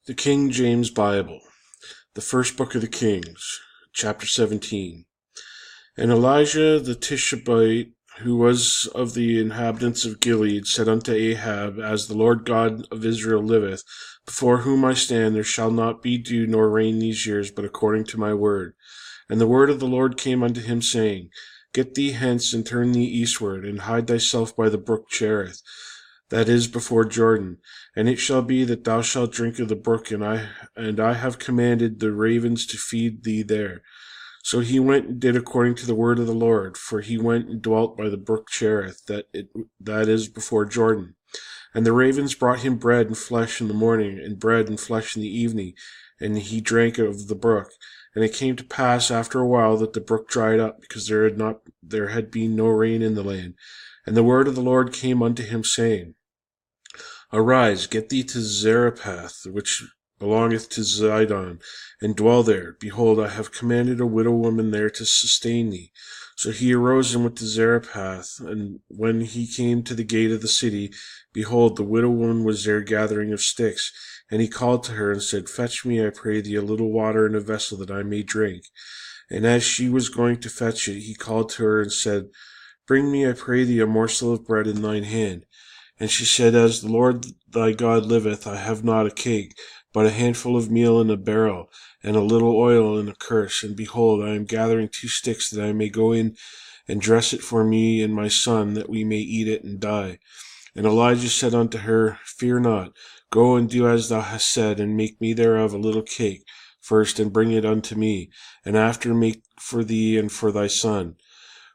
The King James Bible, the first book of the Kings, chapter 17. And Elijah the Tishbite, who was of the inhabitants of Gilead, said unto Ahab, As the Lord God of Israel liveth, before whom I stand, there shall not be dew nor rain these years, but according to my word. And the word of the Lord came unto him, saying, Get thee hence, and turn thee eastward, and hide thyself by the brook Cherith, that is before Jordan. And it shall be that thou shalt drink of the brook, and I have commanded the ravens to feed thee there. So he went and did according to the word of the Lord, for he went and dwelt by the brook Cherith, that is before Jordan. And the ravens brought him bread and flesh in the morning, and bread and flesh in the evening, and he drank of the brook. And it came to pass after a while that the brook dried up, because there had been no rain in the land. And the word of the Lord came unto him, saying, Arise, get thee to Zarephath, which belongeth to Zidon, and dwell there. Behold, I have commanded a widow woman there to sustain thee. So he arose and went to Zarephath, and when he came to the gate of the city, behold, the widow woman was there gathering of sticks. And he called to her and said, Fetch me, I pray thee, a little water in a vessel, that I may drink. And as she was going to fetch it, he called to her and said, Bring me, I pray thee, a morsel of bread in thine hand. And she said, As the Lord thy God liveth, I have not a cake, but a handful of meal in a barrel, and a little oil in a cruse. And behold, I am gathering 2 sticks, that I may go in and dress it for me and my son, that we may eat it and die. And Elijah said unto her, Fear not, go and do as thou hast said, and make me thereof a little cake first, and bring it unto me, and after make for thee and for thy son.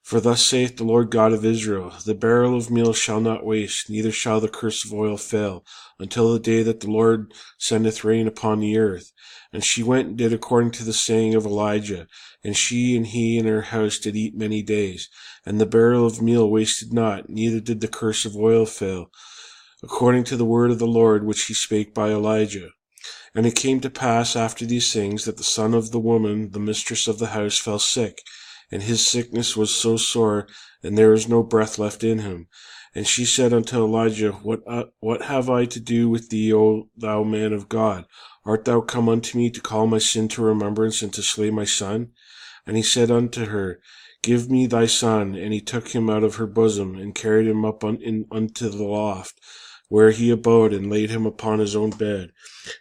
For thus saith the Lord God of Israel, The barrel of meal shall not waste, neither shall the cruse of oil fail, until the day that the Lord sendeth rain upon the earth. And she went and did according to the saying of Elijah, and she and he and her house did eat many days. And the barrel of meal wasted not, neither did the cruse of oil fail, according to the word of the Lord which he spake by Elijah. And it came to pass after these things, that the son of the woman, the mistress of the house, fell sick. And his sickness was so sore, and there was no breath left in him. And she said unto Elijah, What have I to do with thee, O thou man of God? Art thou come unto me to call my sin to remembrance, and to slay my son? And he said unto her, Give me thy son. And he took him out of her bosom, and carried him up unto the loft, where he abode, and laid him upon his own bed.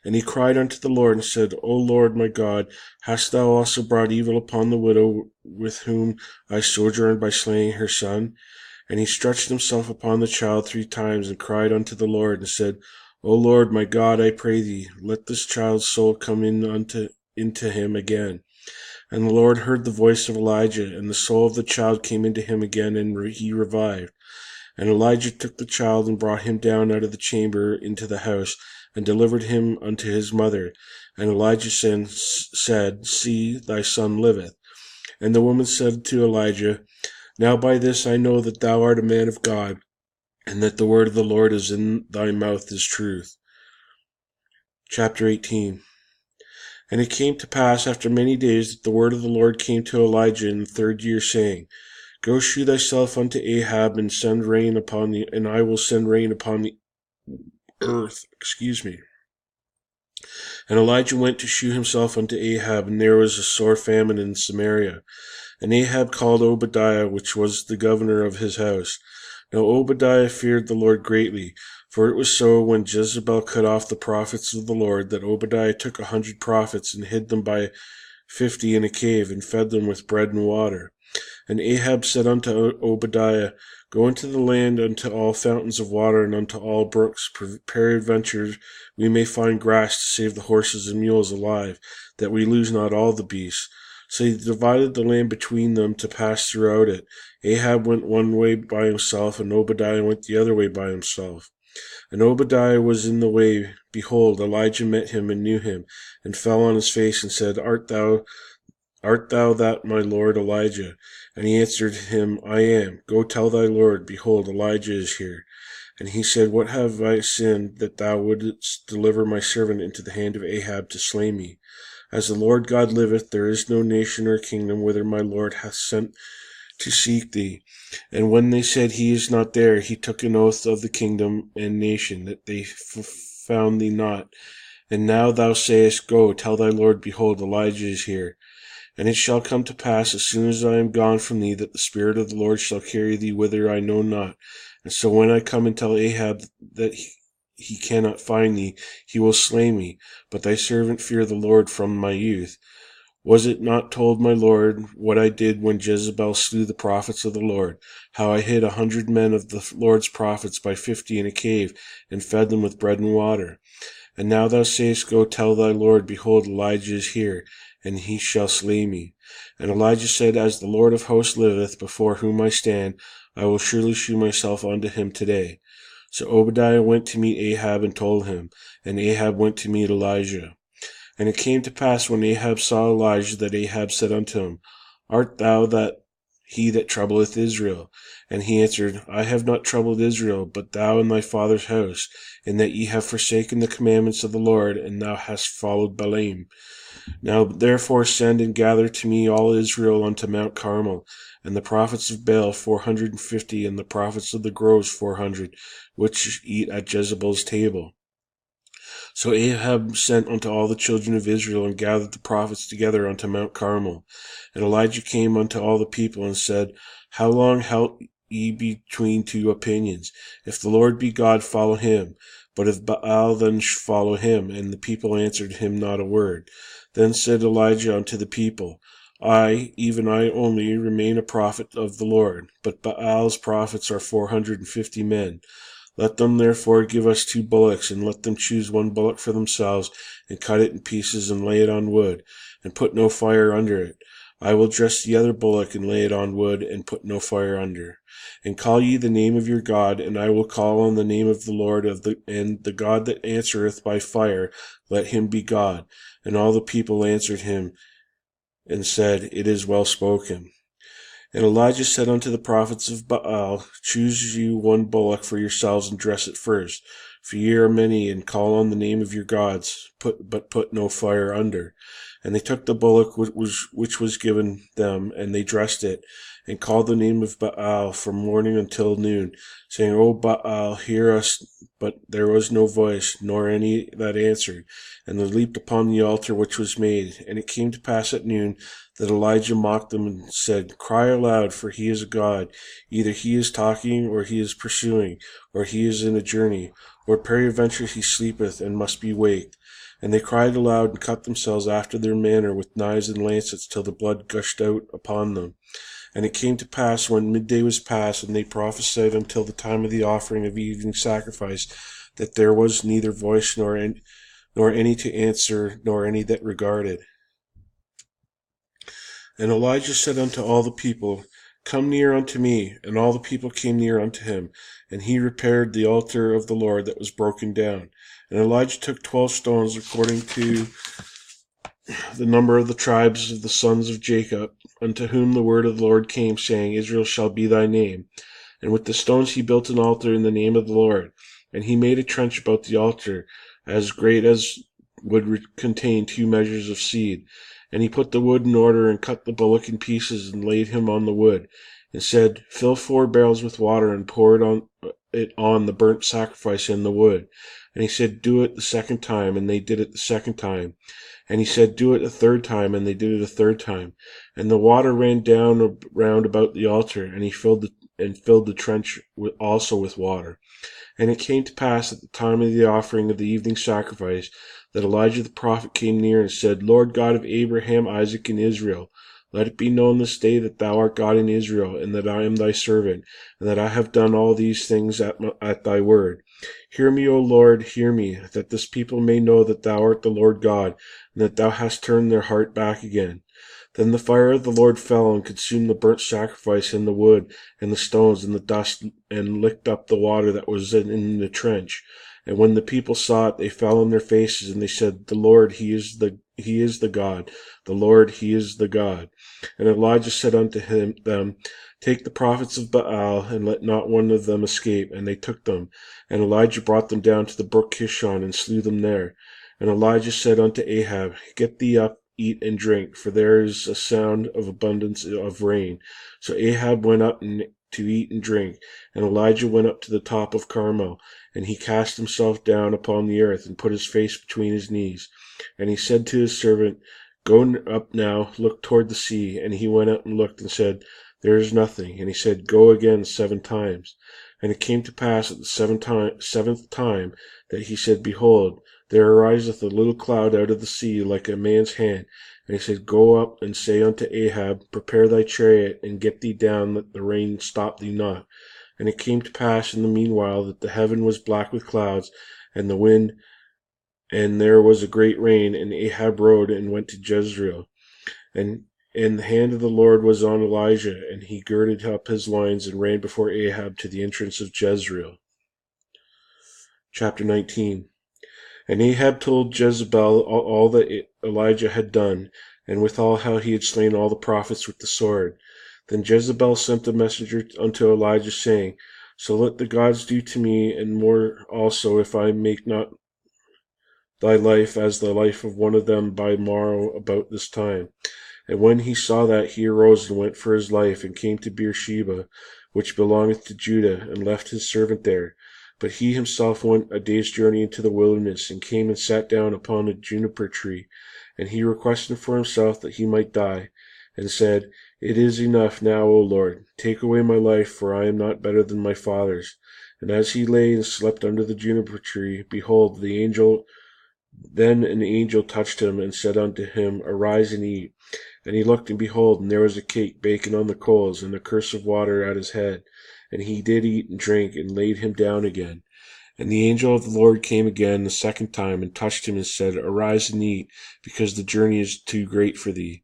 And he cried unto the Lord, and said, O Lord my God, hast thou also brought evil upon the widow with whom I sojourned, by slaying her son? And he stretched himself upon the child 3 times, and cried unto the Lord, and said, O Lord my God, I pray thee, let this child's soul come into him again. And the Lord heard the voice of Elijah, and the soul of the child came into him again, and he revived. And Elijah took the child, and brought him down out of the chamber into the house, and delivered him unto his mother. And Elijah said, See, thy son liveth. And the woman said to Elijah, Now by this I know that thou art a man of God, and that the word of the Lord is in thy mouth is truth. Chapter 18. And it came to pass after many days, that the word of the Lord came to Elijah in the 3rd year, saying, Go shew thyself unto Ahab, and send rain upon the, and I will send rain upon the earth. And Elijah went to shew himself unto Ahab, and there was a sore famine in Samaria. And Ahab called Obadiah, which was the governor of his house. Now Obadiah feared the Lord greatly, for it was so, when Jezebel cut off the prophets of the Lord, that Obadiah took 100 prophets, and hid them by 50 in a cave, and fed them with bread and water. And Ahab said unto Obadiah, Go into the land, unto all fountains of water, and unto all brooks. Peradventure we may find grass to save the horses and mules alive, that we lose not all the beasts. So he divided the land between them to pass throughout it. Ahab went one way by himself, and Obadiah went the other way by himself. And Obadiah was in the way. Behold, Elijah met him, and knew him, and fell on his face, and said, Art thou that my lord Elijah? And he answered him, I am. Go tell thy lord, behold, Elijah is here. And he said, What have I sinned, that thou wouldst deliver my servant into the hand of Ahab to slay me? As the Lord God liveth, there is no nation or kingdom whither my lord hath sent to seek thee. And when they said, He is not there, he took an oath of the kingdom and nation, that they found thee not. And now thou sayest, Go, tell thy Lord, behold, Elijah is here. And it shall come to pass, as soon as I am gone from thee, that the Spirit of the Lord shall carry thee whither I know not. And so when I come and tell Ahab that he cannot find thee, he will slay me. But thy servant fear the Lord from my youth. Was it not told my Lord what I did when Jezebel slew the prophets of the Lord, how I hid 100 men of the Lord's prophets by 50 in a cave, and fed them with bread and water? And now thou sayest, Go tell thy Lord, behold, Elijah is here, and he shall slay me. And Elijah said, As the Lord of hosts liveth, before whom I stand, I will surely shew myself unto him today. So Obadiah went to meet Ahab and told him, and Ahab went to meet Elijah. And it came to pass, when Ahab saw Elijah, that Ahab said unto him, Art thou he that troubleth Israel? And he answered, I have not troubled Israel, but thou and thy father's house, in that ye have forsaken the commandments of the Lord, and thou hast followed Balaam. Now therefore send and gather to me all Israel unto Mount Carmel, and the prophets of Baal 450, and the prophets of the groves 400, which eat at Jezebel's table. So Ahab sent unto all the children of Israel, and gathered the prophets together unto Mount Carmel. And Elijah came unto all the people, and said, How long halt ye between two opinions? If the Lord be God, follow him. But if Baal, then follow him. And the people answered him not a word. Then said Elijah unto the people, I, even I only, remain a prophet of the Lord, but Baal's prophets are 450 men. Let them therefore give us 2 bullocks, and let them choose 1 bullock for themselves, and cut it in pieces, and lay it on wood, and put no fire under it. I will dress the other bullock, and lay it on wood, and put no fire under. And call ye the name of your God, and I will call on the name of the Lord, and the God that answereth by fire, let him be God. And all the people answered him, and said, It is well spoken. And Elijah said unto the prophets of Baal, Choose you 1 bullock for yourselves, and dress it first. For ye are many, and call on the name of your gods, but put no fire under. And they took the bullock which was given them, and they dressed it, and called the name of Baal from morning until noon, saying, O Baal, hear us. But there was no voice, nor any that answered. And they leaped upon the altar which was made. And it came to pass at noon that Elijah mocked them, and said, Cry aloud, for he is a god. Either he is talking, or he is pursuing, or he is in a journey, or peradventure he sleepeth, and must be waked. And they cried aloud, and cut themselves after their manner with knives and lancets, till the blood gushed out upon them. And it came to pass, when midday was past, and they prophesied until the time of the offering of evening sacrifice, that there was neither voice nor any to answer, nor any that regarded. And Elijah said unto all the people, Come near unto me. And all the people came near unto him. And he repaired the altar of the Lord that was broken down. And Elijah took 12 stones, according to the number of the tribes of the sons of Jacob, unto whom the word of the Lord came, saying, Israel shall be thy name. And with the stones he built an altar in the name of the Lord. And he made a trench about the altar, as great as would contain 2 measures of seed. And he put the wood in order, and cut the bullock in pieces, and laid him on the wood, and said, Fill 4 barrels with water, and pour it on the burnt sacrifice in the wood. And he said, Do it the 2nd time. And they did it the 2nd time. And he said, Do it a 3rd time. And they did it a 3rd time. And the water ran down round about the altar, and he filled the trench also with water. And it came to pass at the time of the offering of the evening sacrifice, that Elijah the prophet came near, and said, Lord God of Abraham, Isaac, and Israel, let it be known this day that thou art God in Israel, and that I am thy servant, and that I have done all these things at thy word. Hear me, O Lord, hear me, that this people may know that thou art the Lord God, and that thou hast turned their heart back again. Then the fire of the Lord fell, and consumed the burnt sacrifice, and the wood, and the stones, and the dust, and licked up the water that was in the trench. And when the people saw it, they fell on their faces, and they said, The Lord, he is the God. The Lord, he is the God. And Elijah said unto them, Take the prophets of Baal, and let not one of them escape. And they took them. And Elijah brought them down to the brook Kishon, and slew them there. And Elijah said unto Ahab, Get thee up, eat and drink, for there is a sound of abundance of rain. So Ahab went up to eat and drink, and Elijah went up to the top of Carmel. And he cast himself down upon the earth, and put his face between his knees. And he said to his servant, Go up now, look toward the sea. And he went up and looked, and said, There is nothing. And he said, Go again 7 times. And it came to pass at the 7th time that he said, Behold, there ariseth a little cloud out of the sea like a man's hand. And he said, Go up and say unto Ahab, Prepare thy chariot, and get thee down, that the rain stop thee not. And it came to pass in the meanwhile that the heaven was black with clouds, and the wind, and there was a great rain. And Ahab rode and went to Jezreel. And the hand of the Lord was on Elijah, and he girded up his loins and ran before Ahab to the entrance of Jezreel. Chapter 19. And Ahab told Jezebel all that Elijah had done, and withal how he had slain all the prophets with the sword. Then Jezebel sent a messenger unto Elijah, saying, So let the gods do to me, and more also, if I make not thy life as the life of one of them by morrow about this time. And when he saw that, he arose and went for his life, and came to Beersheba, which belongeth to Judah, and left his servant there. But he himself went a day's journey into the wilderness, and came and sat down upon a juniper tree. And he requested for himself that he might die, and said, It is enough now, O Lord, take away my life, for I am not better than my fathers. And as he lay and slept under the juniper tree, behold, then an angel touched him, and said unto him, Arise and eat. And he looked, and behold, and there was a cake baken on the coals, and a cruse of water at his head. And he did eat and drink, and laid him down again. And the angel of the Lord came again the 2nd time, and touched him, and said, Arise and eat, because the journey is too great for thee.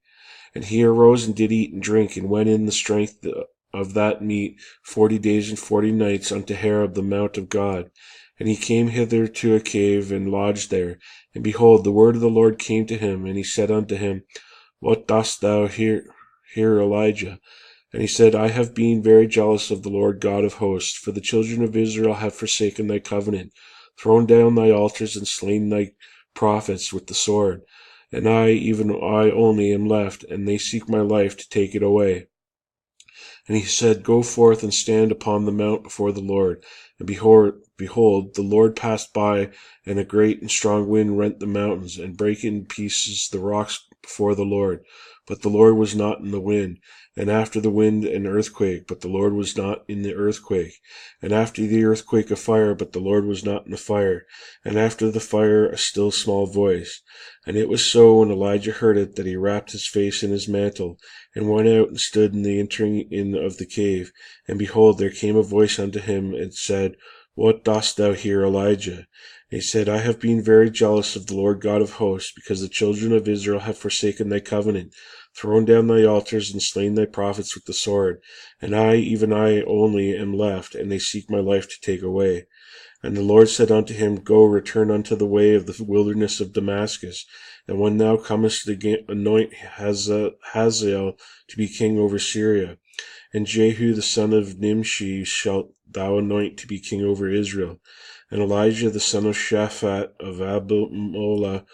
And he arose and did eat and drink, and went in the strength of that meat 40 days and 40 nights unto Horeb the mount of God. And he came hither to a cave, and lodged there. And behold, the word of the Lord came to him, and he said unto him, What dost thou here, Elijah? And he said, I have been very jealous of the Lord God of hosts, for the children of Israel have forsaken thy covenant, thrown down thy altars, and slain thy prophets with the sword. And I, even I only, am left, and they seek my life to take it away. And he said, Go forth and stand upon the mount before the Lord. And behold, the Lord passed by, and a great and strong wind rent the mountains, and brake in pieces the rocks before the Lord. But the Lord was not in the wind. And after the wind an earthquake, but the Lord was not in the earthquake. And after the earthquake a fire, but the Lord was not in the fire. And after the fire a still small voice. And it was so, when Elijah heard it, that he wrapped his face in his mantle, and went out and stood in the entering in of the cave. And behold, there came a voice unto him, and said, What dost thou here, Elijah? And he said, I have been very jealous of the Lord God of hosts, because the children of Israel have forsaken thy covenant, thrown down thy altars, and slain thy prophets with the sword. And I, even I only, am left, and they seek my life to take away. And the Lord said unto him, Go, return unto the way of the wilderness of Damascus, and when thou comest, anoint Hazael to be king over Syria. And Jehu the son of Nimshi shalt thou anoint to be king over Israel. And Elijah the son of Shaphat of Abimelech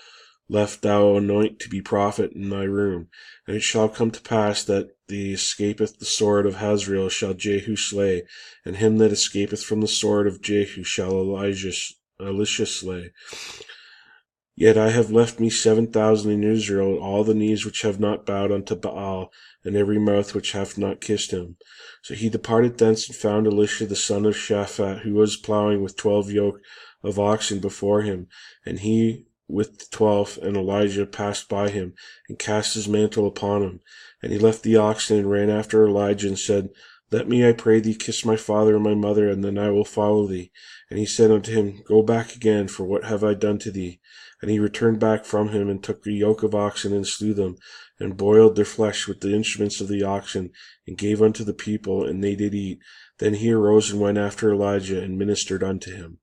left thou anoint to be prophet in thy room. And it shall come to pass that the escapeth the sword of Hazael shall Jehu slay, and him that escapeth from the sword of Jehu shall Elisha slay. Yet I have left me 7,000 in Israel, all the knees which have not bowed unto Baal, and every mouth which hath not kissed him. So he departed thence, and found Elisha the son of Shaphat, who was plowing with 12 yoke of oxen before him, and he with the 12th. And Elijah passed by him, and cast his mantle upon him. And he left the oxen, and ran after Elijah, and said, Let me, I pray thee, kiss my father and my mother, and then I will follow thee. And he said unto him, Go back again, for what have I done to thee? And he returned back from him, and took a yoke of oxen, and slew them, and boiled their flesh with the instruments of the oxen, and gave unto the people, and they did eat. Then he arose and went after Elijah, and ministered unto him.